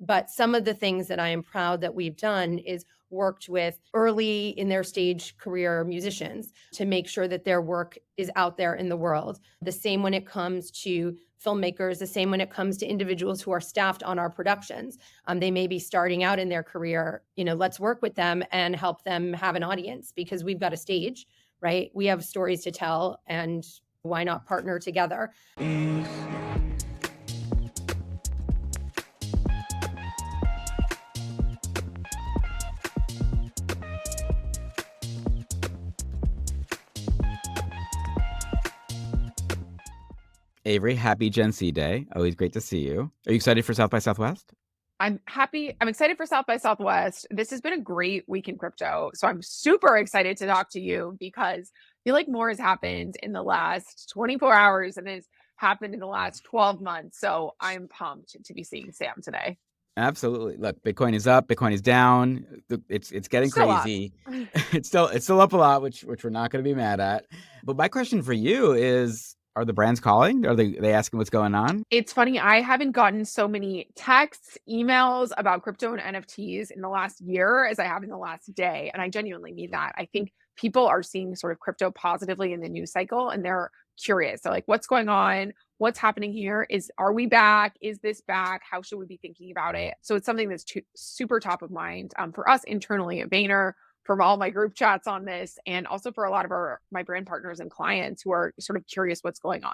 But some of the things that I am proud that we've done is worked with early in their stage career musicians to make sure that their work is out there in the world. The same when it comes to filmmakers, the same when it comes to individuals who are staffed on our productions. They may be starting out in their career. Let's work with them and help them have an audience because we've got a stage, right? We have stories to tell, and why not partner together? Avery, happy Gen Z Day. Always great to see you. Are you excited for South by Southwest? I'm happy. I'm excited for South by Southwest. This has been a great week in crypto. So I'm super excited to talk to you because I feel like more has happened in the last 24 hours than has happened in the last 12 months. So I'm pumped to be seeing Sam today. Absolutely. Look, Bitcoin is up, Bitcoin is down. It's getting Still up. crazy. It's still up a lot, which we're not going to be mad at. But my question for you is, are the brands calling? Are they asking what's going on? It's funny. I haven't gotten so many texts, emails about crypto and NFTs in the last year as I have in the last day. And I genuinely mean that. I think people are seeing sort of crypto positively in the news cycle and they're curious. They're like, what's going on? What's happening here? Are we back? Is this back? How should we be thinking about it? So it's something that's super top of mind for us internally at Vayner, from all my group chats on this, and also for a lot of my brand partners and clients who are sort of curious what's going on.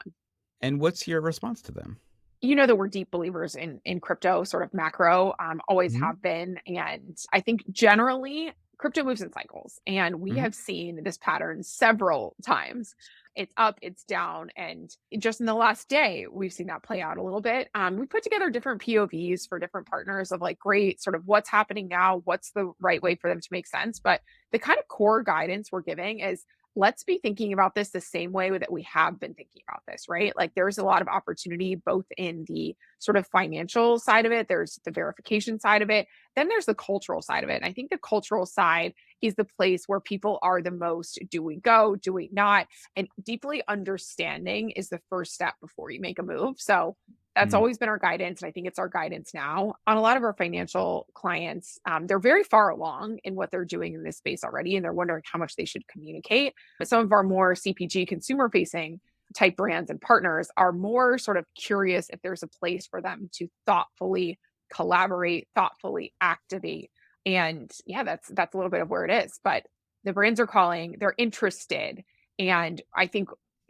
And what's your response to them? You know that we're deep believers in crypto, sort of macro, always have been. And I think generally crypto moves in cycles. And we have seen this pattern several times. It's up, it's down. And just in the last day, we've seen that play out a little bit. We put together different POVs for different partners of like, great, sort of what's happening now, what's the right way for them to make sense. But the kind of core guidance we're giving is, let's be thinking about this the same way that we have been thinking about this, right? Like there's a lot of opportunity both in the sort of financial side of it, there's the verification side of it, then there's the cultural side of it. And I think the cultural side is the place where people are the most, do we go, do we not? And deeply understanding is the first step before you make a move. So that's always been our guidance. And I think it's our guidance now on a lot of our financial clients. They're very far along in what they're doing in this space already, and they're wondering how much they should communicate. But some of our more CPG consumer facing type brands and partners are more sort of curious if there's a place for them to thoughtfully collaborate, thoughtfully activate. And yeah, that's a little bit of where it is. But the brands are calling, they're interested. And I think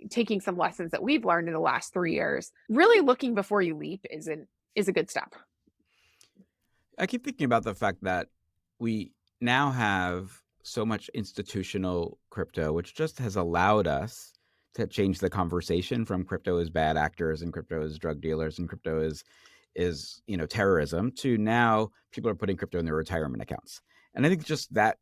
taking some lessons that we've learned in the last 3 years, really looking before you leap is a good step. I keep thinking about the fact that we now have so much institutional crypto, which just has allowed us to change the conversation from crypto is bad actors and crypto is drug dealers and crypto is terrorism to now people are putting crypto in their retirement accounts. And I think just that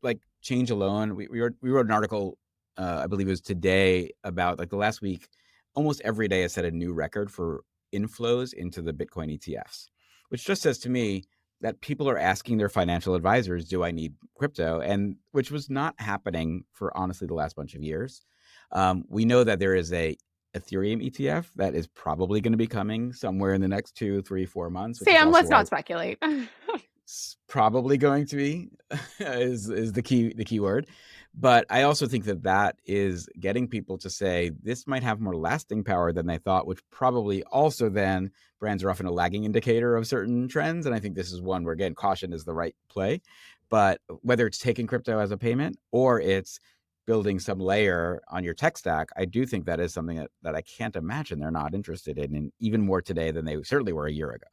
like change alone, we wrote an article, I believe it was today, about like the last week, almost every day has set a new record for inflows into the Bitcoin ETFs, which just says to me that people are asking their financial advisors, do I need crypto? And which was not happening for honestly the last bunch of years. We know that there is a Ethereum ETF that is probably going to be coming somewhere in the next 2, 3, 4 months. Sam, let's not speculate. It's probably going to be is the key word. But I also think that is getting people to say this might have more lasting power than they thought, which probably also then brands are often a lagging indicator of certain trends. And I think this is one where, again, caution is the right play. But whether it's taking crypto as a payment or it's building some layer on your tech stack, I do think that is something that I can't imagine they're not interested in, and even more today than they certainly were a year ago.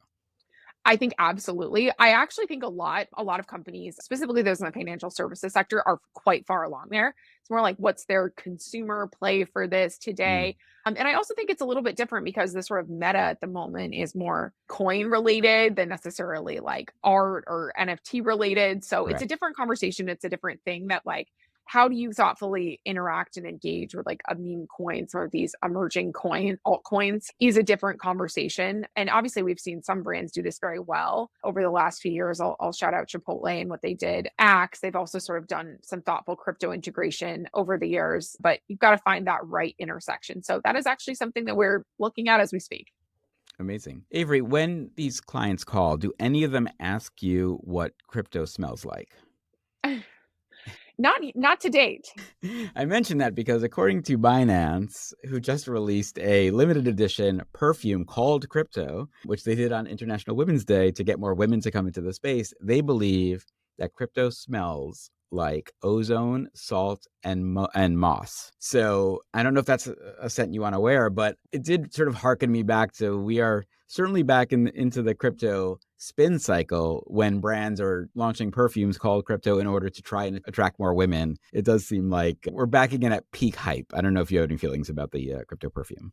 I think absolutely. I actually think a lot of companies, specifically those in the financial services sector, are quite far along there. It's more like, what's their consumer play for this today? And I also think it's a little bit different because the sort of meta at the moment is more coin related than necessarily like art or NFT related. So It's a different conversation. It's a different thing that like, how do you thoughtfully interact and engage with like a meme coin, some of these emerging altcoins is a different conversation. And obviously we've seen some brands do this very well over the last few years. I'll shout out Chipotle and what they did. Axe, they've also sort of done some thoughtful crypto integration over the years, but you've got to find that right intersection. So that is actually something that we're looking at as we speak. Amazing. Avery, when these clients call, do any of them ask you what crypto smells like? Not to date. I mention that because according to Binance, who just released a limited edition perfume called Crypto, which they did on International Women's Day to get more women to come into the space, they believe that crypto smells like ozone, salt, and moss. So I don't know if that's a scent you want to wear, but it did sort of harken me back to, we are certainly back into the crypto spin cycle when brands are launching perfumes called crypto in order to try and attract more women. It does seem like we're back again at peak hype. I don't know if you have any feelings about the crypto perfume.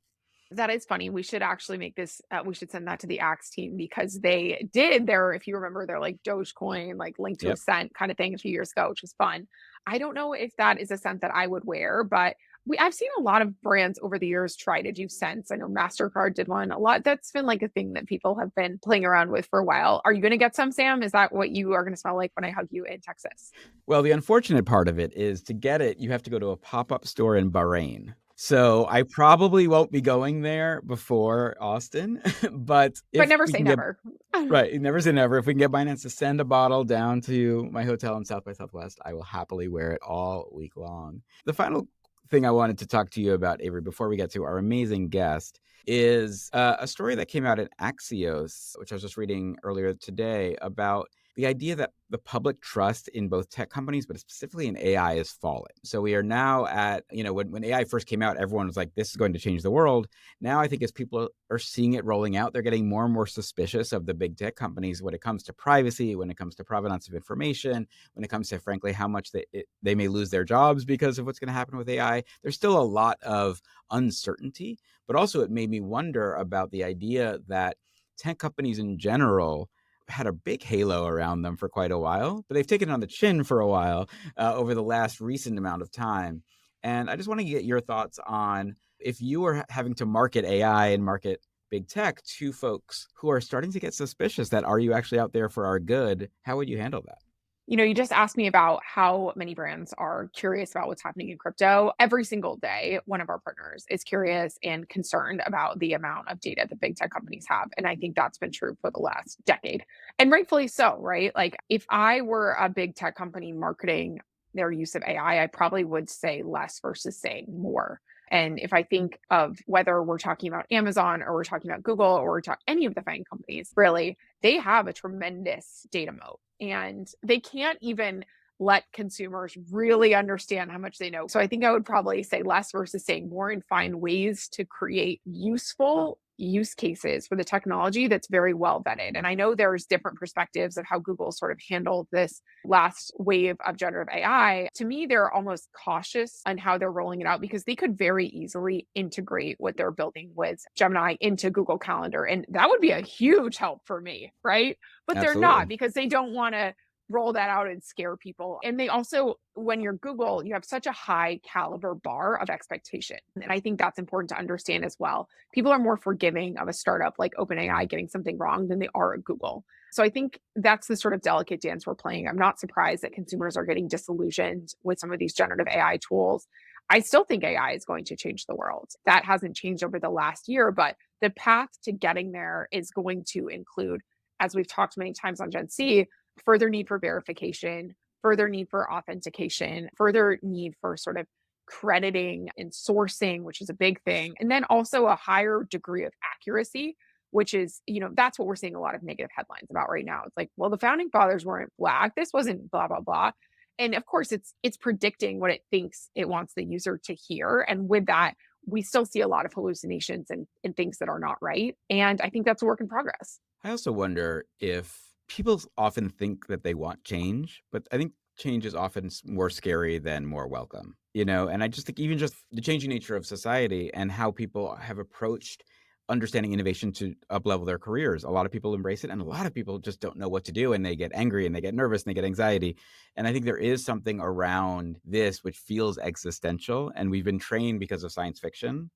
That is funny. We should actually make this, we should send that to the Axe team because they did their, if you remember, their like Dogecoin, like link to a Yep. scent kind of thing a few years ago, which was fun. I don't know if that is a scent that I would wear, but I've seen a lot of brands over the years try to do scents. I know MasterCard did one a lot. That's been like a thing that people have been playing around with for a while. Are you going to get some, Sam? Is that what you are going to smell like when I hug you in Texas? Well, the unfortunate part of it is to get it, you have to go to a pop-up store in Bahrain. So I probably won't be going there before Austin, but But if never we say can get never. right, never say never. If we can get Binance to send a bottle down to my hotel in South by Southwest, I will happily wear it all week long. The final thing I wanted to talk to you about, Avery, before we get to our amazing guest, is a story that came out in Axios, which I was just reading earlier today, about the idea that the public trust in both tech companies, but specifically in AI, is falling. So we are now at, when AI first came out, everyone was like, this is going to change the world. Now I think as people are seeing it rolling out, they're getting more and more suspicious of the big tech companies when it comes to privacy, when it comes to provenance of information, when it comes to, frankly, how much they may lose their jobs because of what's going to happen with AI. There's still a lot of uncertainty, but also it made me wonder about the idea that tech companies in general had a big halo around them for quite a while, but they've taken it on the chin for a while over the last recent amount of time. And I just want to get your thoughts on, if you were having to market AI and market big tech to folks who are starting to get suspicious that, are you actually out there for our good? How would you handle that? You just asked me about how many brands are curious about what's happening in crypto. Every single day, one of our partners is curious and concerned about the amount of data that big tech companies have. And I think that's been true for the last decade. And rightfully so, right? Like if I were a big tech company marketing their use of AI, I probably would say less versus saying more. And if I think of whether we're talking about Amazon or we're talking about Google or we're talking any of the FANG companies, really, they have a tremendous data moat and they can't even let consumers really understand how much they know. So I think I would probably say less versus saying more and find ways to create useful use cases for the technology that's very well vetted. And I know there's different perspectives of how Google sort of handled this last wave of generative AI. To me, they're almost cautious on how they're rolling it out because they could very easily integrate what they're building with Gemini into Google Calendar. And that would be a huge help for me, right? But they're not Absolutely. because they don't want to roll that out and scare people. And they also, when you're Google, you have such a high caliber bar of expectation. And I think that's important to understand as well. People are more forgiving of a startup like OpenAI getting something wrong than they are at Google. So I think that's the sort of delicate dance we're playing. I'm not surprised that consumers are getting disillusioned with some of these generative AI tools. I still think AI is going to change the world. That hasn't changed over the last year, but the path to getting there is going to include, as we've talked many times on Gen C, further need for verification, further need for authentication, further need for sort of crediting and sourcing, which is a big thing. And then also a higher degree of accuracy, which is, that's what we're seeing a lot of negative headlines about right now. It's like, well, the founding fathers weren't Black. This wasn't blah, blah, blah. And of course, it's predicting what it thinks it wants the user to hear. And with that, we still see a lot of hallucinations and things that are not right. And I think that's a work in progress. I also wonder if people often think that they want change, but I think change is often more scary than more welcome, and I just think even just the changing nature of society and how people have approached understanding innovation to up-level their careers. A lot of people embrace it and a lot of people just don't know what to do and they get angry and they get nervous and they get anxiety. And I think there is something around this which feels existential, and we've been trained because of science fiction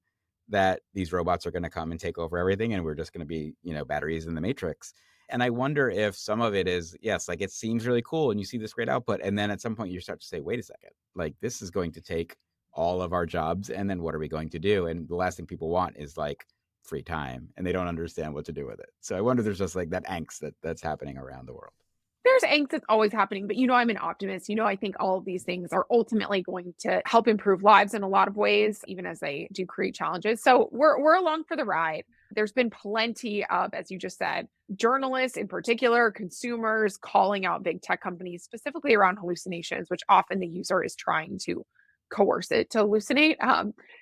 that these robots are going to come and take over everything and we're just going to be, batteries in the matrix. And I wonder if some of it is, yes, like it seems really cool and you see this great output. And then at some point you start to say, wait a second, like this is going to take all of our jobs. And then what are we going to do? And the last thing people want is like free time and they don't understand what to do with it. So I wonder if there's just like that angst that's happening around the world. There's angst that's always happening, but I'm an optimist. I think all of these things are ultimately going to help improve lives in a lot of ways, even as they do create challenges. So we're along for the ride. There's been plenty of, as you just said, journalists in particular, consumers calling out big tech companies specifically around hallucinations, which often the user is trying to coerce it to hallucinate.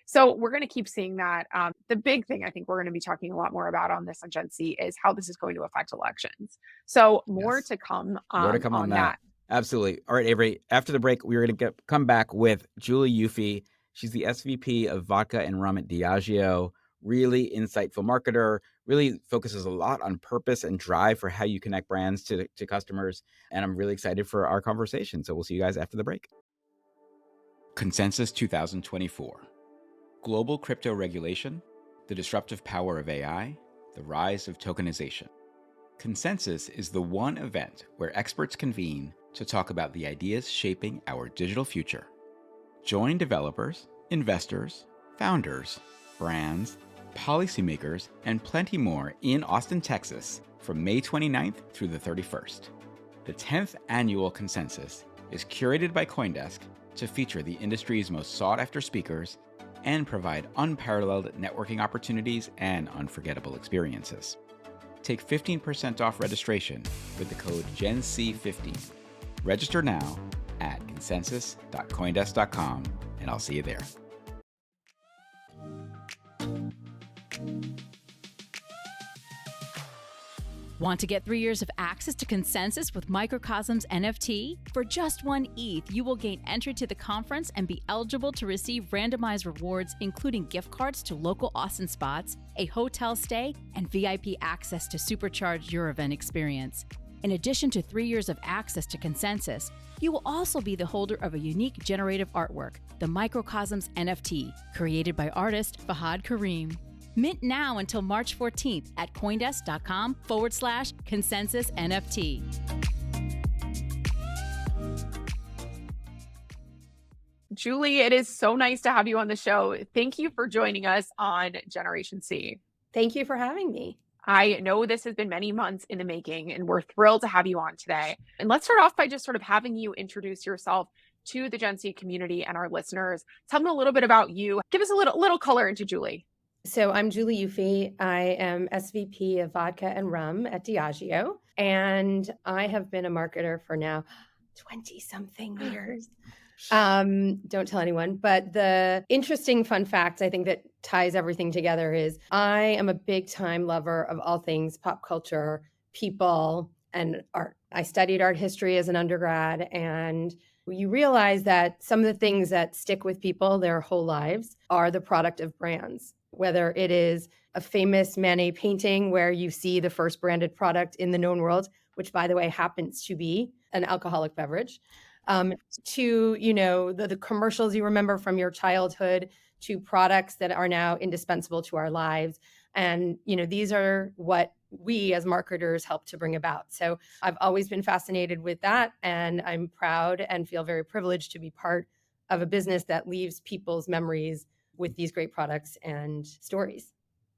So we're going to keep seeing that. The big thing I think we're going to be talking a lot more about on this on Gen Z is how this is going to affect elections. So more Yes. to come, More to come on that. Absolutely. All right, Avery, after the break, we're going to come back with Julie Yufie. She's the SVP of Vodka and Rum at Diageo. Really insightful marketer, really focuses a lot on purpose and drive for how you connect brands to customers. And I'm really excited for our conversation. So we'll see you guys after the break. Consensus 2024. Global crypto regulation, the disruptive power of AI, the rise of tokenization. Consensus is the one event where experts convene to talk about the ideas shaping our digital future. Join developers, investors, founders, brands, policymakers, and plenty more in Austin, Texas from May 29th through the 31st. The 10th annual Consensus is curated by CoinDesk to feature the industry's most sought-after speakers and provide unparalleled networking opportunities and unforgettable experiences. Take 15% off registration with the code GENC15. Register now at consensus.coindesk.com, and I'll see you there. Want to get 3 years of access to Consensus with Microcosmos NFT? For just 1 ETH, you will gain entry to the conference and be eligible to receive randomized rewards, including gift cards to local Austin spots, a hotel stay, and VIP access to supercharge your event experience. In addition to 3 years of access to Consensus, you will also be the holder of a unique generative artwork, the Microcosmos NFT, created by artist Fahad Kareem. Mint now until March 14th at coindesk.com/consensus NFT. Julie, it is so nice to have you on the show. Thank you for joining us on Generation C. Thank you for having me. I know this has been many months in the making, and we're thrilled to have you on today. And let's start off by just sort of having you introduce yourself to the Gen Z community and our listeners. Tell them a little bit about you. Give us a little color into Julie. So I'm Julie Yufie. I am SVP of Vodka and Rum at Diageo, and I have been a marketer for now 20-something years. Don't tell anyone. But the interesting fun fact, I think, that ties everything together is I am a big time lover of all things pop culture, people, and art. I studied art history as an undergrad, and you realize that some of the things that stick with people their whole lives are the product of brands. Whether it is a famous Manet painting where you see the first branded product in the known world, which, by the way, happens to be an alcoholic beverage, to, the commercials you remember from your childhood, to products that are now indispensable to our lives. And, these are what we as marketers help to bring about. So I've always been fascinated with that. And I'm proud and feel very privileged to be part of a business that leaves people's memories with these great products and stories.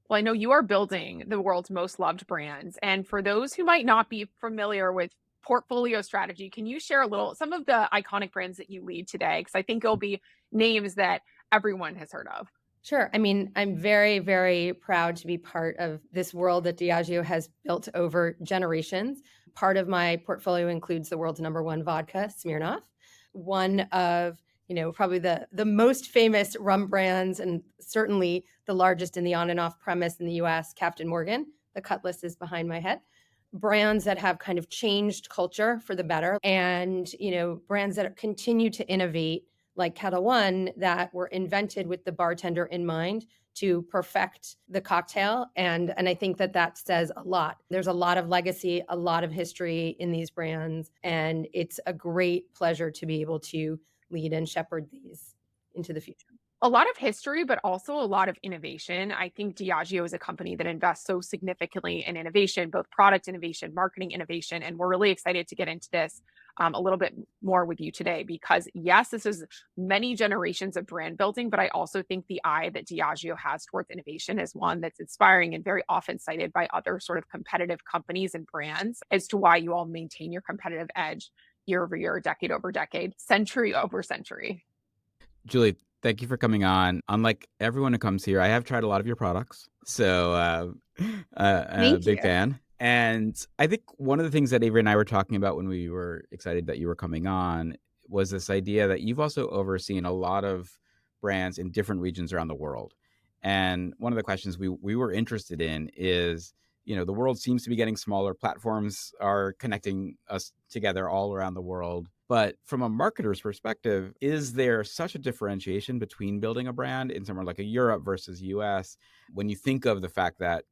Well, I know you are building the world's most loved brands. And for those who might not be familiar with portfolio strategy, can you share some of the iconic brands that you lead today? Because I think it'll be names that everyone has heard of. Sure. I mean, I'm very, very proud to be part of this world that Diageo has built over generations. Part of my portfolio includes the world's #1 vodka, Smirnoff, one of probably the most famous rum brands, and certainly the largest in the on and off premise in the US, Captain Morgan. The Cutlass is behind my head. Brands that have kind of changed culture for the better, and brands that continue to innovate, like Kettle One, that were invented with the bartender in mind to perfect the cocktail. And I think that says a lot. There's a lot of legacy, a lot of history in these brands, and it's a great pleasure to be able to lead and shepherd these into the future. A lot of history, but also a lot of innovation. I think Diageo is a company that invests so significantly in innovation, both product innovation, marketing innovation. And we're really excited to get into this a little bit more with you today because, yes, this is many generations of brand building, but I also think the eye that Diageo has towards innovation is one that's inspiring and very often cited by other sort of competitive companies and brands as to why you all maintain your competitive edge year over year, decade over decade, century over century. Julie, thank you for coming on. Unlike everyone who comes here, I have tried a lot of your products, so I'm a Thank big you. fan. And I think one of the things that Avery and I were talking about when we were excited that you were coming on was this idea that you've also overseen a lot of brands in different regions around the world. And one of the questions we were interested in is, the world seems to be getting smaller. Platforms are connecting us together all around the world. But from a marketer's perspective, is there such a differentiation between building a brand in somewhere like a Europe versus US when you think of the fact that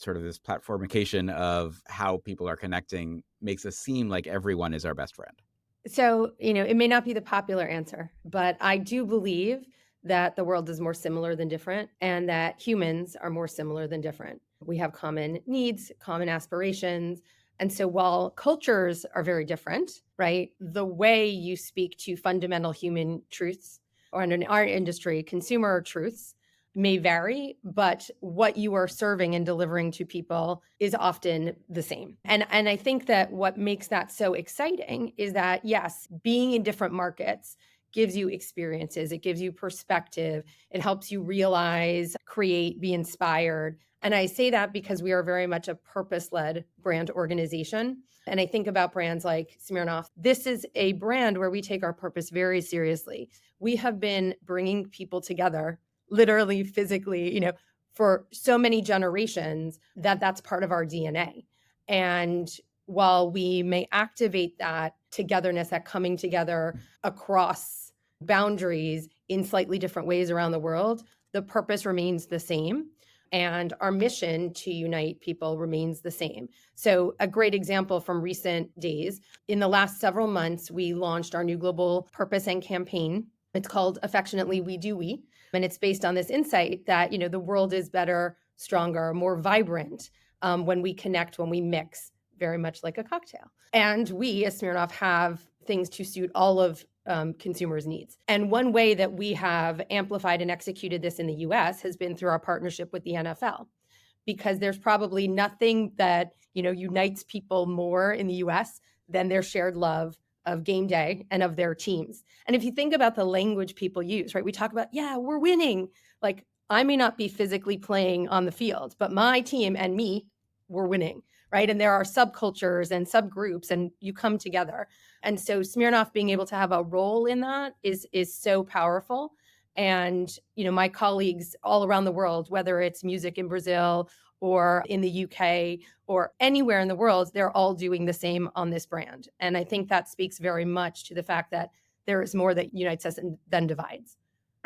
sort of this platformification of how people are connecting makes us seem like everyone is our best friend? So, it may not be the popular answer, but I do believe that the world is more similar than different and that humans are more similar than different. We have common needs, common aspirations. And so while cultures are very different, right, the way you speak to fundamental human truths, or in our industry, consumer truths, may vary, but what you are serving and delivering to people is often the same. And I think that what makes that so exciting is that, yes, being in different markets gives you experiences, it gives you perspective, it helps you realize, create, be inspired. And I say that because we are very much a purpose-led brand organization. And I think about brands like Smirnoff. This is a brand where we take our purpose very seriously. We have been bringing people together literally, physically, for so many generations that that's part of our DNA. And while we may activate that togetherness, that coming together across boundaries in slightly different ways around the world, the purpose remains the same. And our mission to unite people remains the same. So a great example from recent days, in the last several months, we launched our new global purpose and campaign. It's called Affectionately We Do We. And it's based on this insight that, the world is better, stronger, more vibrant when we connect, when we mix, very much like a cocktail. And we, as Smirnoff, have things to suit all of consumers' needs. And one way that we have amplified and executed this in the US has been through our partnership with the NFL, because there's probably nothing that, unites people more in the US than their shared love of game day and of their teams. And if you think about the language people use, right, we talk about, yeah, we're winning. Like, I may not be physically playing on the field, but my team and me, we're winning, right? And there are subcultures and subgroups, and you come together. And so Smirnoff being able to have a role in that is so powerful. And, my colleagues all around the world, whether it's music in Brazil or in the UK or anywhere in the world, they're all doing the same on this brand. And I think that speaks very much to the fact that there is more that unites us than divides.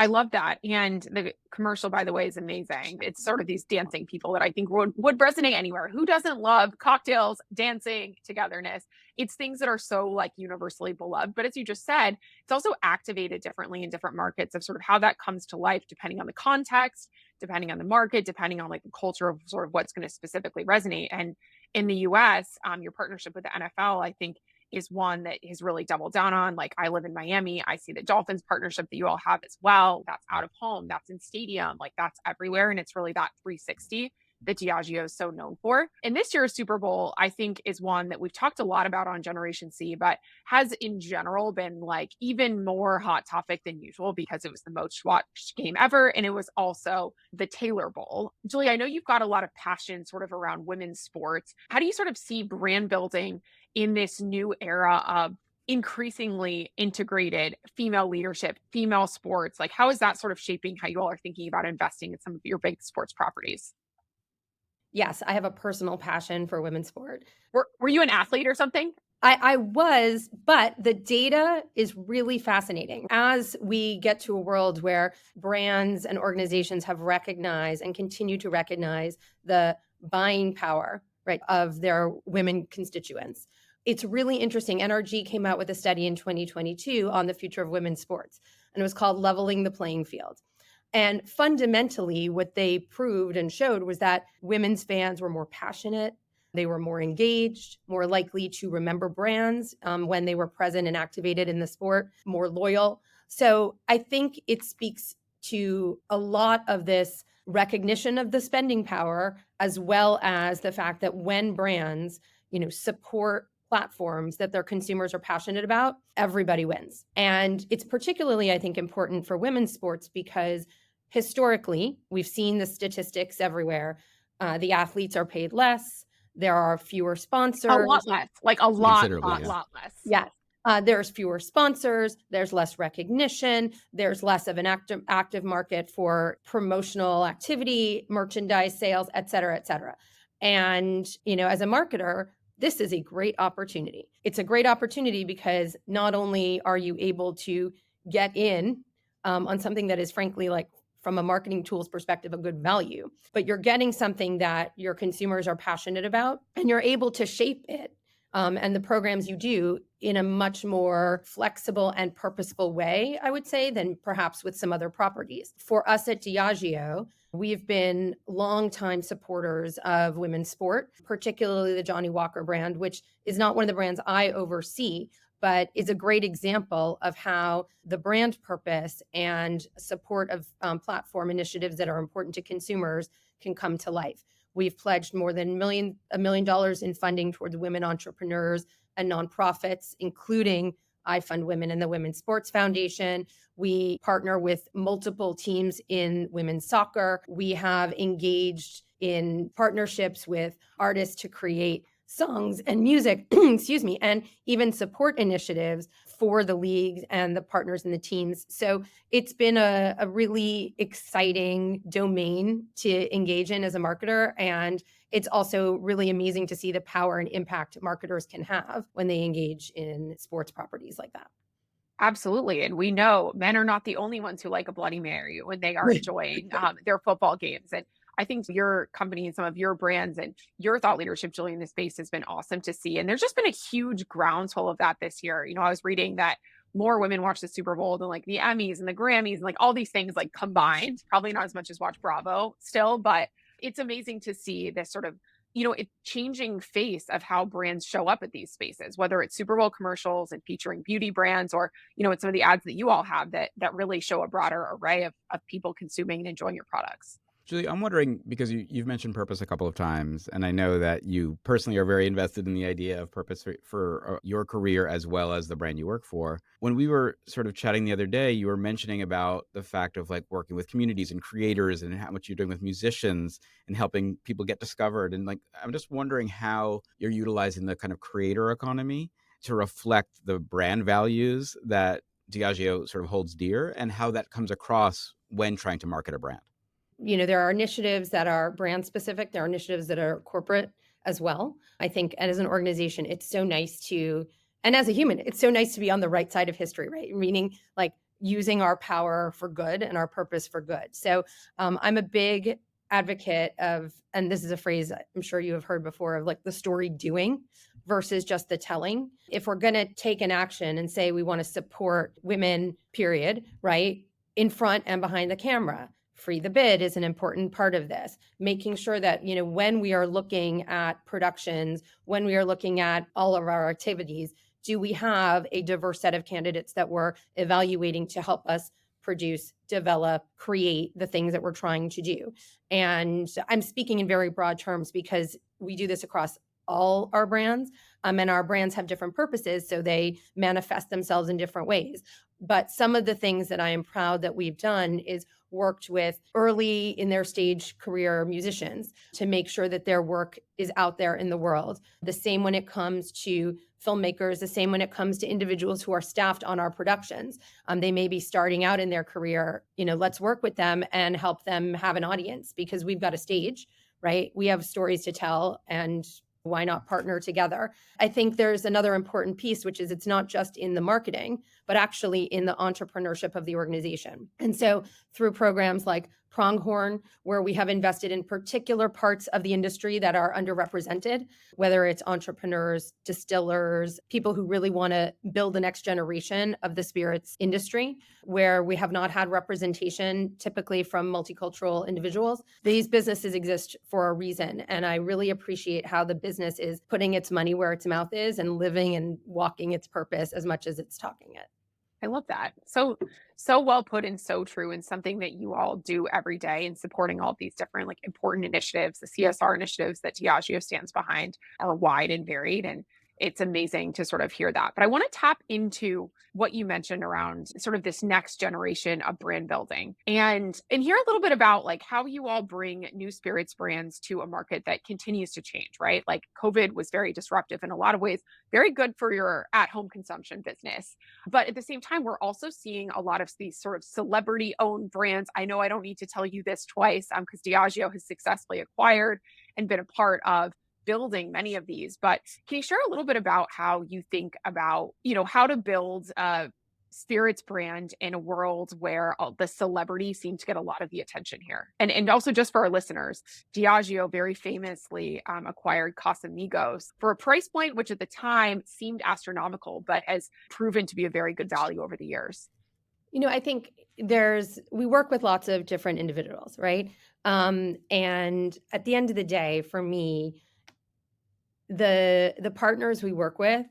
I love that. And the commercial, by the way, is amazing. It's sort of these dancing people that I think would resonate anywhere. Who doesn't love cocktails, dancing, togetherness? It's things that are so like universally beloved. But as you just said, it's also activated differently in different markets of sort of how that comes to life, depending on the context, depending on the market, depending on like the culture of sort of what's going to specifically resonate. And in the US, your partnership with the NFL, I think, is one that has really doubled down on. Like, I live in Miami. I see the Dolphins partnership that you all have as well. That's out of home, that's in stadium, like that's everywhere. And it's really that 360 that Diageo is so known for. And this year's Super Bowl, I think, is one that we've talked a lot about on Generation C, but has in general been like even more hot topic than usual because it was the most watched game ever. And it was also the Taylor Bowl. Julie, I know you've got a lot of passion sort of around women's sports. How do you sort of see brand building in this new era of increasingly integrated female leadership, female sports? Like, how is that sort of shaping how you all are thinking about investing in some of your big sports properties? Yes, I have a personal passion for women's sport. Were you an athlete or something? I was, but the data is really fascinating. As we get to a world where brands and organizations have recognized and continue to recognize the buying power, right, of their women constituents, it's really interesting. NRG came out with a study in 2022 on the future of women's sports, and it was called Leveling the Playing Field. And fundamentally, what they proved and showed was that women's fans were more passionate. They were more engaged, more likely to remember brands when they were present and activated in the sport, more loyal. So I think it speaks to a lot of this recognition of the spending power, as well as the fact that when brands, support platforms that their consumers are passionate about, everybody wins. And it's particularly, I think, important for women's sports because historically, we've seen the statistics everywhere. The athletes are paid less. There are fewer A sponsors. lot less, like a Considerably, yeah. lot less. Yes. There's fewer sponsors, there's less recognition, there's less of an active market for promotional activity, merchandise sales, et cetera, et cetera. And, as a marketer, this is a great opportunity. It's a great opportunity because not only are you able to get in on something that is frankly, like, from a marketing tools perspective, a good value, but you're getting something that your consumers are passionate about and you're able to shape it and the programs you do in a much more flexible and purposeful way, I would say, than perhaps with some other properties. For us at Diageo, we've been longtime supporters of women's sport, particularly the Johnnie Walker brand, which is not one of the brands I oversee, but is a great example of how the brand purpose and support of platform initiatives that are important to consumers can come to life. We've pledged more than $1 million in funding towards women entrepreneurs and nonprofits, including I Fund Women and the Women's Sports Foundation. We partner with multiple teams in women's soccer. We have engaged in partnerships with artists to create songs and music, excuse me, and even support initiatives for the leagues and the partners and the teams. So it's been a really exciting domain to engage in as a marketer. And it's also really amazing to see the power and impact marketers can have when they engage in sports properties like that. Absolutely. And we know men are not the only ones who like a Bloody Mary when they are enjoying their football games. And I think your company and some of your brands and your thought leadership, Julie, in this space has been awesome to see. And there's just been a huge groundswell of that this year. I was reading that more women watch the Super Bowl than like the Emmys and the Grammys and like all these things like combined, probably not as much as watch Bravo still, but it's amazing to see this sort of it changing face of how brands show up at these spaces, whether it's Super Bowl commercials and featuring beauty brands or, it's some of the ads that you all have that really show a broader array of people consuming and enjoying your products. Julie, I'm wondering, because you've mentioned purpose a couple of times, and I know that you personally are very invested in the idea of purpose for your career as well as the brand you work for. When we were sort of chatting the other day, you were mentioning about the fact of like working with communities and creators and how much you're doing with musicians and helping people get discovered. And like, I'm just wondering how you're utilizing the kind of creator economy to reflect the brand values that Diageo sort of holds dear and how that comes across when trying to market a brand. There are initiatives that are brand specific. There are initiatives that are corporate as well. I think, and as an organization, it's so nice to, and as a human, it's so nice to be on the right side of history, right? Meaning like using our power for good and our purpose for good. So I'm a big advocate of, and this is a phrase I'm sure you have heard before, of like the story doing versus just the telling. If we're going to take an action and say we want to support women, period, right? In front and behind the camera. Free the bid is an important part of this. Making sure that, when we are looking at productions, when we are looking at all of our activities, do we have a diverse set of candidates that we're evaluating to help us produce, develop, create the things that we're trying to do? And I'm speaking in very broad terms because we do this across all our brands, and our brands have different purposes, so they manifest themselves in different ways. But some of the things that I am proud that we've done is worked with early in their stage career musicians to make sure that their work is out there in the world. The same when it comes to filmmakers, the same when it comes to individuals who are staffed on our productions. They may be starting out in their career. Let's work with them and help them have an audience because we've got a stage, right? We have stories to tell, and why not partner together? I think there's another important piece, which is it's not just in the marketing, but actually in the entrepreneurship of the organization. And so through programs like Pronghorn, where we have invested in particular parts of the industry that are underrepresented, whether it's entrepreneurs, distillers, people who really want to build the next generation of the spirits industry, where we have not had representation typically from multicultural individuals. These businesses exist for a reason. And I really appreciate how the business is putting its money where its mouth is and living and walking its purpose as much as it's talking it. I love that. So well put and so true, and something that you all do every day in supporting all of these different like important initiatives. The CSR initiatives that Diageo stands behind are wide and varied, and it's amazing to sort of hear that. But I want to tap into what you mentioned around sort of this next generation of brand building and hear a little bit about like how you all bring new spirits brands to a market that continues to change, right? Like COVID was very disruptive in a lot of ways, very good for your at-home consumption business. But at the same time, we're also seeing a lot of these sort of celebrity owned brands. I know I don't need to tell you this twice because Diageo has successfully acquired and been a part of building many of these. But can you share a little bit about how you think about, how to build a spirits brand in a world where the celebrity seems to get a lot of the attention here? And also just for our listeners, Diageo very famously acquired Casamigos for a price point, which at the time seemed astronomical, but has proven to be a very good value over the years. I think we work with lots of different individuals, right? And at the end of the day, for me, the partners we work with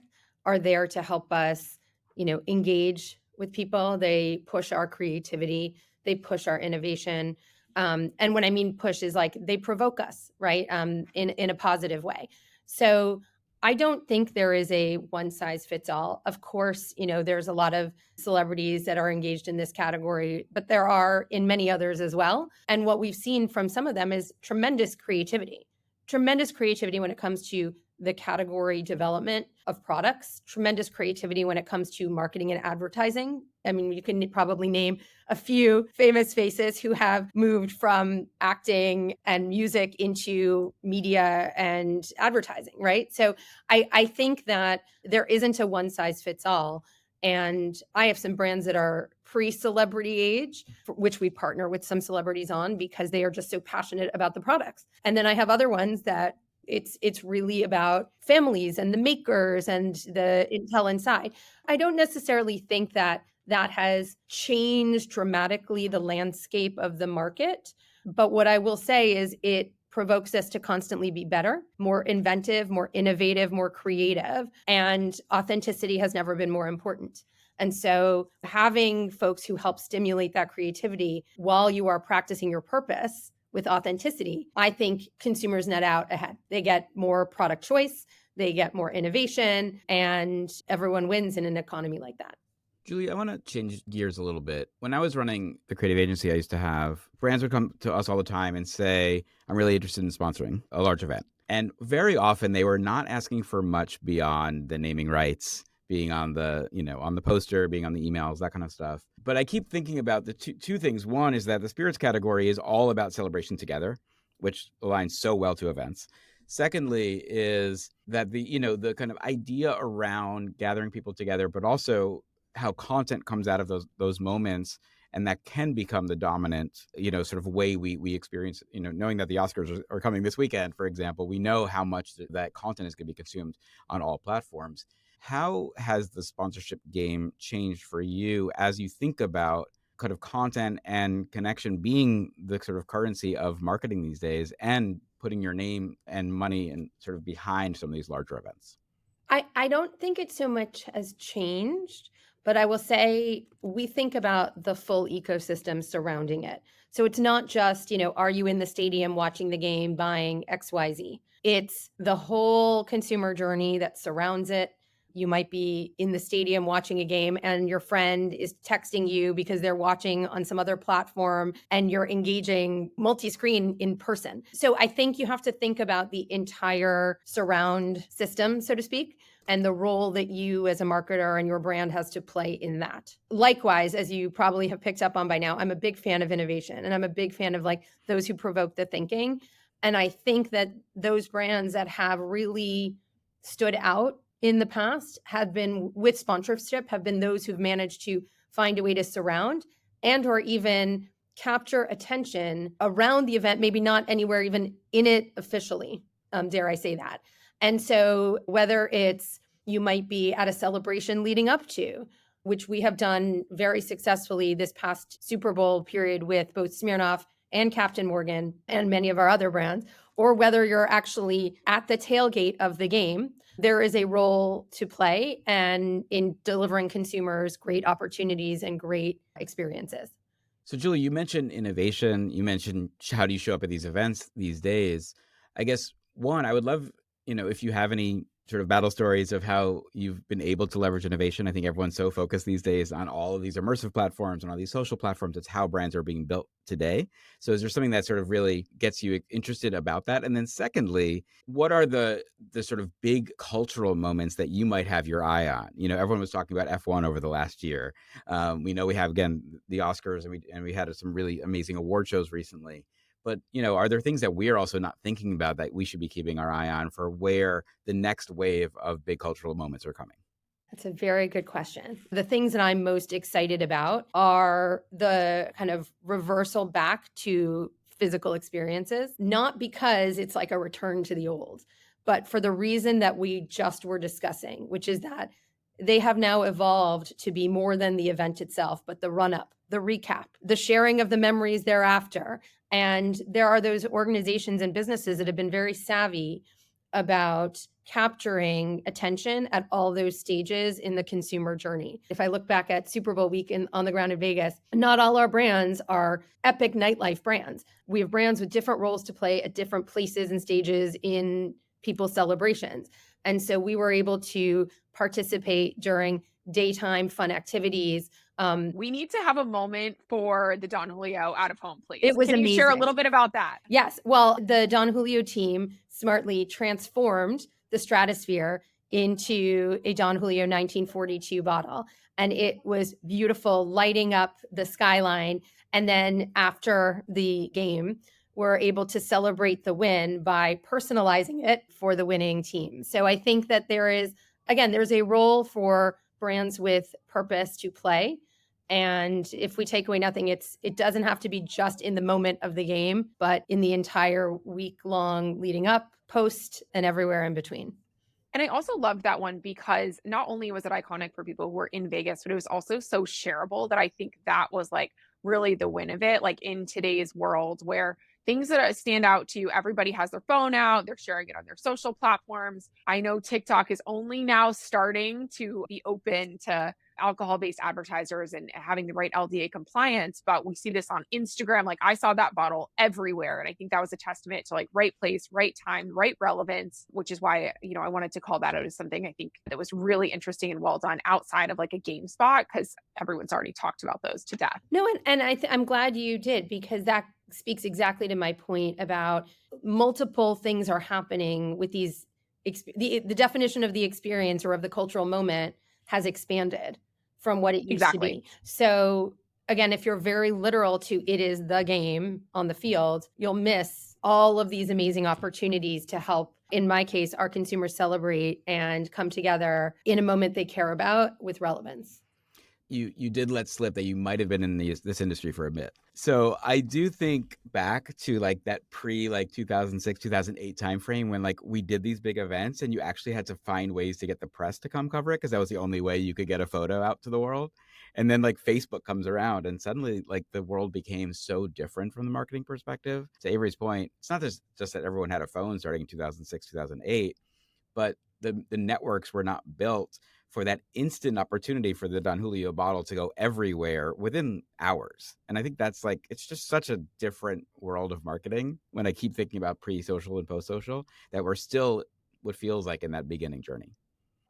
are there to help us, engage with people. They push our creativity, they push our innovation. And when I mean push is like they provoke us, right? In a positive way. So I don't think there is a one size fits all. Of course, there's a lot of celebrities that are engaged in this category, but there are in many others as well. And what we've seen from some of them is tremendous creativity when it comes to the category development of products, tremendous creativity when it comes to marketing and advertising. I mean, you can probably name a few famous faces who have moved from acting and music into media and advertising, right? So I think that there isn't a one size fits all. And I have some brands that are pre-celebrity age, which we partner with some celebrities on because they are just so passionate about the products. And then I have other ones that it's really about families and the makers and the intel inside. I don't necessarily think that has changed dramatically the landscape of the market. But what I will say is it provokes us to constantly be better, more inventive, more innovative, more creative. And authenticity has never been more important. And so having folks who help stimulate that creativity while you are practicing your purpose with authenticity, I think consumers net out ahead. They get more product choice, they get more innovation, and everyone wins in an economy like that. Julie, I want to change gears a little bit. When I was running the creative agency I used to have, brands would come to us all the time and say, I'm really interested in sponsoring a large event. And very often they were not asking for much beyond the naming rights, being on the, on the poster, being on the emails, that kind of stuff. But I keep thinking about the two things. One is that the spirits category is all about celebration together, which aligns so well to events. Secondly is that the kind of idea around gathering people together, but also how content comes out of those moments, and that can become the dominant, sort of way we experience, knowing that the Oscars are coming this weekend, for example, we know how much that content is going to be consumed on all platforms. How has the sponsorship game changed for you as you think about kind of content and connection being the sort of currency of marketing these days and putting your name and money and sort of behind some of these larger events? I don't think it so much has changed, but I will say we think about the full ecosystem surrounding it. So it's not just, are you in the stadium watching the game, buying XYZ? It's the whole consumer journey that surrounds it. You might be in the stadium watching a game and your friend is texting you because they're watching on some other platform and you're engaging multi-screen in person. So I think you have to think about the entire surround system, so to speak, and the role that you as a marketer and your brand has to play in that. Likewise, as you probably have picked up on by now, I'm a big fan of innovation and I'm a big fan of like those who provoke the thinking. And I think that those brands that have really stood out in the past have been with sponsorship, have been those who've managed to find a way to surround and or even capture attention around the event, maybe not anywhere even in it officially, dare I say that. And so whether it's you might be at a celebration leading up to, which we have done very successfully this past Super Bowl period with both Smirnoff and Captain Morgan and many of our other brands, or whether you're actually at the tailgate of the game, there is a role to play and in delivering consumers great opportunities and great experiences. So, Julie, you mentioned innovation. You mentioned how do you show up at these events these days. I guess, one, I would love, if you have any sort of battle stories of how you've been able to leverage innovation. I think everyone's so focused these days on all of these immersive platforms and all these social platforms. It's how brands are being built today. So is there something that sort of really gets you interested about that? And then secondly, what are the sort of big cultural moments that you might have your eye on? Everyone was talking about F1 over the last year. We know we have, again, the Oscars, and we had some really amazing award shows recently. But, are there things that we're also not thinking about that we should be keeping our eye on for where the next wave of big cultural moments are coming? That's a very good question. The things that I'm most excited about are the kind of reversal back to physical experiences, not because it's like a return to the old, but for the reason that we just were discussing, which is that they have now evolved to be more than the event itself, but the run up, the recap, the sharing of the memories thereafter. And there are those organizations and businesses that have been very savvy about capturing attention at all those stages in the consumer journey. If I look back at Super Bowl week on the ground in Vegas, not all our brands are epic nightlife brands. We have brands with different roles to play at different places and stages in people's celebrations. And so we were able to participate during daytime fun activities. We need to have a moment for the Don Julio out of home, please. It was Can you share a amazing. little bit about that? Yes. Well, the Don Julio team smartly transformed the Stratosphere into a Don Julio 1942 bottle. And it was beautiful, lighting up the skyline. And then after the game, we're able to celebrate the win by personalizing it for the winning team. So I think that there's a role for brands with purpose to play. And if we take away nothing, it doesn't have to be just in the moment of the game, but in the entire week long leading up, post, and everywhere in between. And I also loved that one because not only was it iconic for people who were in Vegas, but it was also so shareable that I think that was like really the win of it. Like in today's world where things that stand out to you, everybody has their phone out, they're sharing it on their social platforms. I know TikTok is only now starting to be open to alcohol-based advertisers and having the right LDA compliance, but we see this on Instagram. Like I saw that bottle everywhere. And I think that was a testament to like right place, right time, right relevance, which is why, I wanted to call that out as something I think that was really interesting and well done outside of like a GameSpot, because everyone's already talked about those to death. No, and I'm glad you did, because that speaks exactly to my point about multiple things are happening with these. The definition of the experience or of the cultural moment has expanded from what it used to be. So again, if you're very literal to it is the game on the field, you'll miss all of these amazing opportunities to help, in my case, our consumers celebrate and come together in a moment they care about with relevance. You did let slip that you might have been in this industry for a bit. So I do think back to like that pre 2006, 2008 timeframe when like we did these big events and you actually had to find ways to get the press to come cover it because that was the only way you could get a photo out to the world. And then like Facebook comes around and suddenly like the world became so different from the marketing perspective. To Avery's point, it's not just that everyone had a phone starting in 2006, 2008, but the networks were not built for that instant opportunity for the Don Julio bottle to go everywhere within hours. And I think that's like, it's just such a different world of marketing when I keep thinking about pre-social and post-social that we're still what feels like in that beginning journey.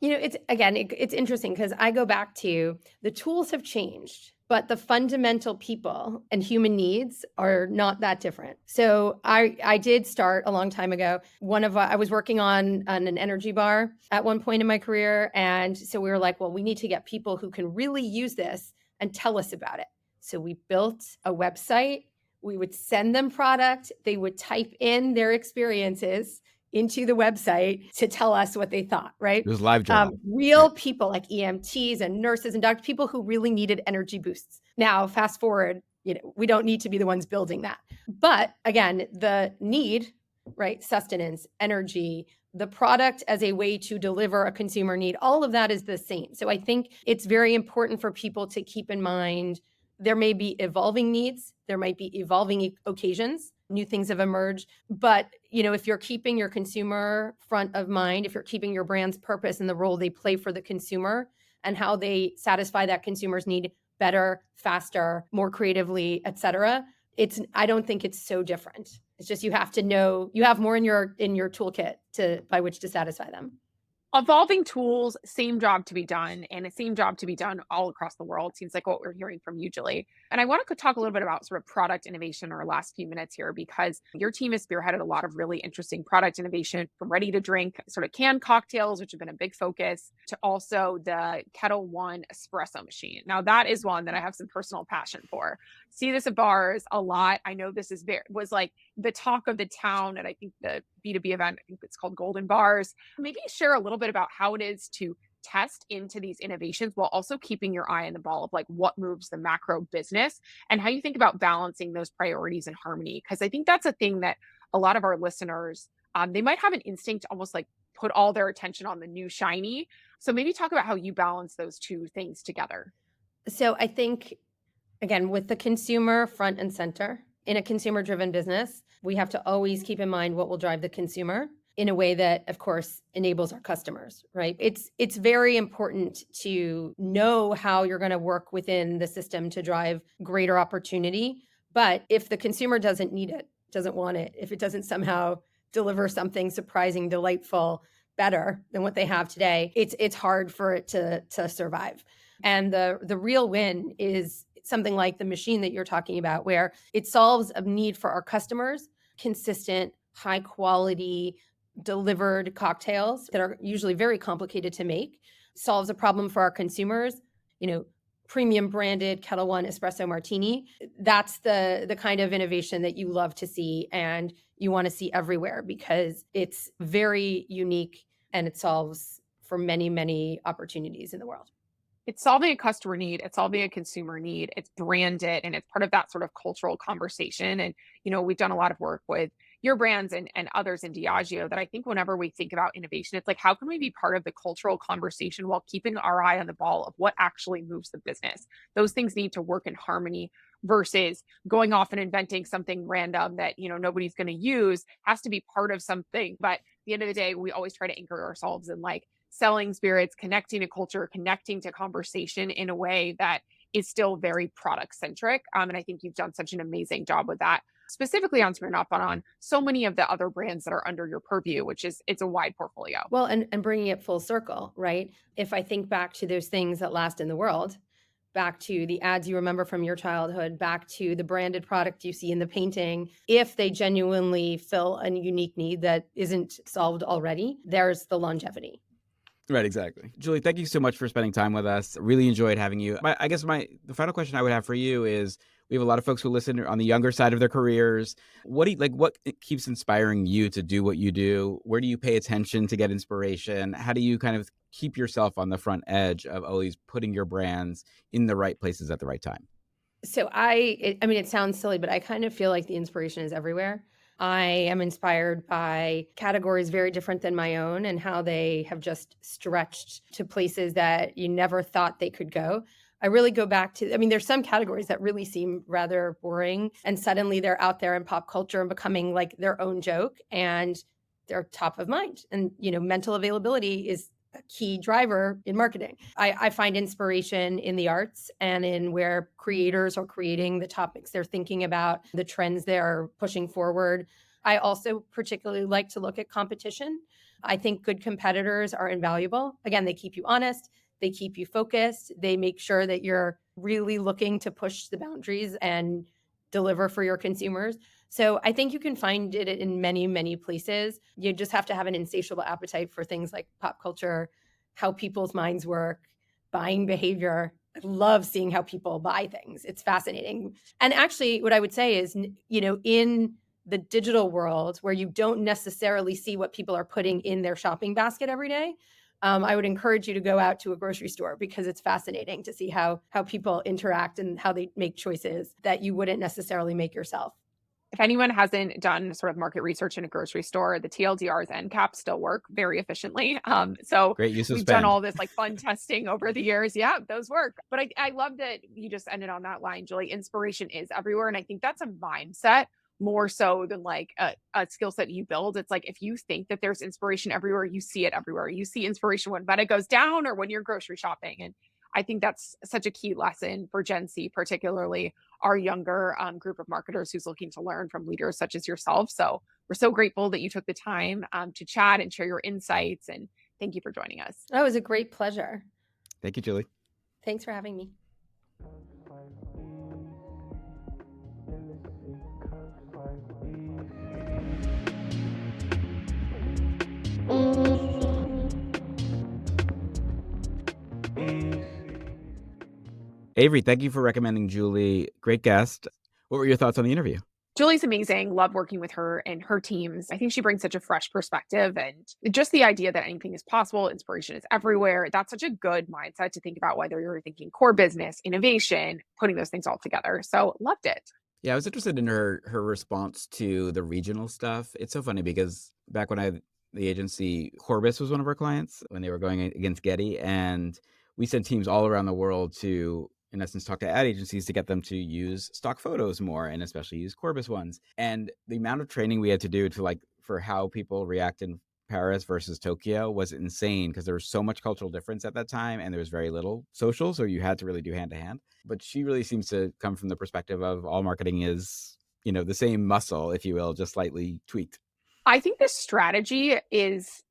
It's interesting because I go back to the tools have changed, but the fundamental people and human needs are not that different. So I did start a long time ago. I was working on an energy bar at one point in my career. And so we were like, well, we need to get people who can really use this and tell us about it. So we built a website. We would send them product. They would type in their experiences into the website to tell us what they thought, right? It was live journal. Real people like EMTs and nurses and doctors, people who really needed energy boosts. Now, fast forward, we don't need to be the ones building that. But again, the need, right? Sustenance, energy, the product as a way to deliver a consumer need, all of that is the same. So I think it's very important for people to keep in mind there may be evolving needs, there might be evolving occasions, new things have emerged. But, if you're keeping your consumer front of mind, if you're keeping your brand's purpose and the role they play for the consumer and how they satisfy that consumer's need better, faster, more creatively, et cetera, I don't think it's so different. It's just you have to know you have more in your toolkit by which to satisfy them. Evolving tools, same job to be done, and a same job to be done all across the world. Seems like what we're hearing from you, Julie. And I want to talk a little bit about sort of product innovation in our last few minutes here, because your team has spearheaded a lot of really interesting product innovation, from ready to drink, sort of canned cocktails, which have been a big focus, to also the Kettle One espresso machine. Now, that is one that I have some personal passion for. See this at bars a lot. I know this was like the talk of the town at, I think, the B2B event. I think it's called Golden Bars. Maybe share a little bit about how it is to test into these innovations while also keeping your eye on the ball of like what moves the macro business, and how you think about balancing those priorities in harmony. Because I think that's a thing that a lot of our listeners, they might have an instinct to almost like put all their attention on the new shiny. So maybe talk about how you balance those two things together. So I think, again, with the consumer front and center, in a consumer-driven business, we have to always keep in mind what will drive the consumer in a way that, of course, enables our customers, right? It's very important to know how you're going to work within the system to drive greater opportunity. But if the consumer doesn't need it, doesn't want it, if it doesn't somehow deliver something surprising, delightful, better than what they have today, it's hard for it to survive. And the real win is something like the machine that you're talking about, where it solves a need for our customers, consistent, high quality, delivered cocktails that are usually very complicated to make, solves a problem for our consumers, premium branded Kettle One espresso martini. That's the kind of innovation that you love to see and you want to see everywhere, because it's very unique and it solves for many, many opportunities in the world. It's solving a customer need, it's solving a consumer need, it's branded, and it's part of that sort of cultural conversation. And, we've done a lot of work with your brands and others in Diageo that I think whenever we think about innovation, it's like, how can we be part of the cultural conversation while keeping our eye on the ball of what actually moves the business? Those things need to work in harmony versus going off and inventing something random that, nobody's going to use. Has to be part of something. But at the end of the day, we always try to anchor ourselves in like selling spirits, connecting to culture, connecting to conversation in a way that is still very product centric. And I think you've done such an amazing job with that, specifically on Smirnoff, but on so many of the other brands that are under your purview, which is, it's a wide portfolio. Well, and bringing it full circle, right? If I think back to those things that last in the world, back to the ads you remember from your childhood, back to the branded product you see in the painting, if they genuinely fill a unique need that isn't solved already, there's the longevity. Right, exactly. Julie, thank you so much for spending time with us. Really enjoyed having you. I guess the final question I would have for you is, we have a lot of folks who listen on the younger side of their careers. What keeps inspiring you to do what you do? Where do you pay attention to get inspiration? How do you kind of keep yourself on the front edge of always putting your brands in the right places at the right time? So it sounds silly, but I kind of feel like the inspiration is everywhere. I am inspired by categories very different than my own and how they have just stretched to places that you never thought they could go. I really go back to, there's some categories that really seem rather boring, and suddenly they're out there in pop culture and becoming like their own joke, and they're top of mind. And, mental availability is a key driver in marketing. I find inspiration in the arts and in where creators are creating the topics they're thinking about, the trends they're pushing forward. I also particularly like to look at competition. I think good competitors are invaluable. Again, they keep you honest, they keep you focused, they make sure that you're really looking to push the boundaries and deliver for your consumers. So I think you can find it in many, many places. You just have to have an insatiable appetite for things like pop culture, how people's minds work, buying behavior. I love seeing how people buy things. It's fascinating. And actually, what I would say is, in the digital world where you don't necessarily see what people are putting in their shopping basket every day, I would encourage you to go out to a grocery store because it's fascinating to see how people interact and how they make choices that you wouldn't necessarily make yourself. If anyone hasn't done sort of market research in a grocery store, the TLDRs and caps still work very efficiently. So Great use of we've done spend. all this like fun testing over the years. Yeah, those work. But I love that you just ended on that line, Julie. Inspiration is everywhere. And I think that's a mindset more so than like a skill set you build. It's like if you think that there's inspiration everywhere, you see it everywhere. You see inspiration when Meta goes down or when you're grocery shopping. And I think that's such a key lesson for Gen Z, particularly our younger group of marketers who's looking to learn from leaders such as yourself. So we're so grateful that you took the time to chat and share your insights. And thank you for joining us. That was a great pleasure. Thank you, Julie. Thanks for having me. Avery, thank you for recommending Julie. Great guest. What were your thoughts on the interview? Julie's amazing. Love working with her and her teams. I think she brings such a fresh perspective and just the idea that anything is possible, inspiration is everywhere. That's such a good mindset to think about whether you're thinking core business, innovation, putting those things all together. So loved it. Yeah, I was interested in her response to the regional stuff. It's so funny because back when I had the agency, Corbis was one of our clients when they were going against Getty, and we sent teams all around the world to, in essence, talk to ad agencies to get them to use stock photos more, and especially use Corbis ones. And the amount of training we had to do to for how people react in Paris versus Tokyo was insane because there was so much cultural difference at that time and there was very little social. So you had to really do hand to hand. But she really seems to come from the perspective of all marketing is, the same muscle, if you will, just slightly tweaked. I think this strategy is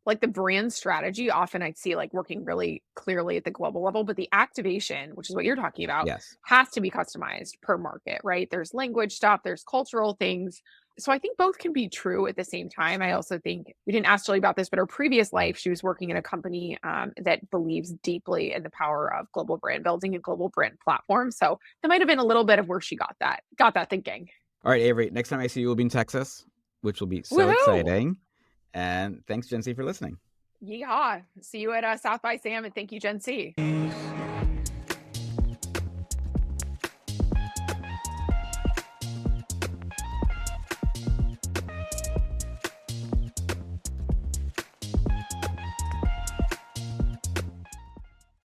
like the brand strategy. Often I'd see like working really clearly at the global level, but the activation, which is what you're talking about, Yes. has to be customized per market, right? There's language stuff, there's cultural things. So I think both can be true at the same time. I also think we didn't ask Julie about this, but her previous life, she was working in a company that believes deeply in the power of global brand building and global brand platforms. So that might have been a little bit of where she got that thinking. All right, Avery, next time I see you will be in Texas, which will be so Woohoo! exciting. And thanks, Gen Z, for listening. Yeehaw. See you at South by Sam, and thank you, Gen Z.